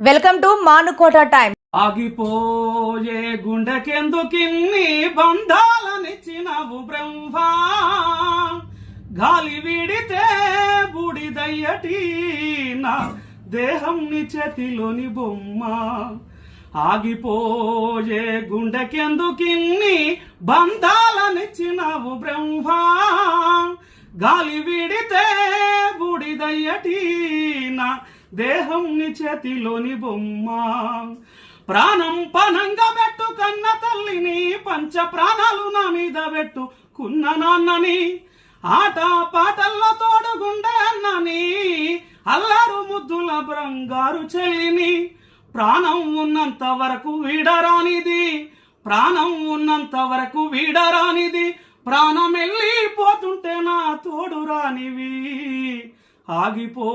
Welcome to Manukota time. ఆగిపోయే గుండెకెందుకిన్ని బంధాలనిచ్చినవు బ్రహ్మ, గాలి వీడితే బూడిదయ్యటి నా దేహం నీ చేతిలోని బొమ్మ. ఆగిపోయే గుండెకెందుకిన్ని బంధాలనిచ్చినవు బ్రహ్మ, గాలి వీడితే బూడిదయ్యటి నా దేహం నీ చేతిలోని బొమ్మ. ప్రాణం పనంగా పెట్టు కన్న తల్లిని, పంచ ప్రాణాలు నా మీద పెట్టు కున్న నాన్నని, ఆట పాటల్లో తోడుగుండే అన్నని, అల్లారు ముద్దుల బంగారు చెల్లిని. ప్రాణం ఉన్నంత వరకు వీడరానిది, ప్రాణం ఉన్నంత వరకు వీడరానిది, ప్రాణం వెళ్ళిపోతుంటే నా తోడు రానివి. ఆగిపో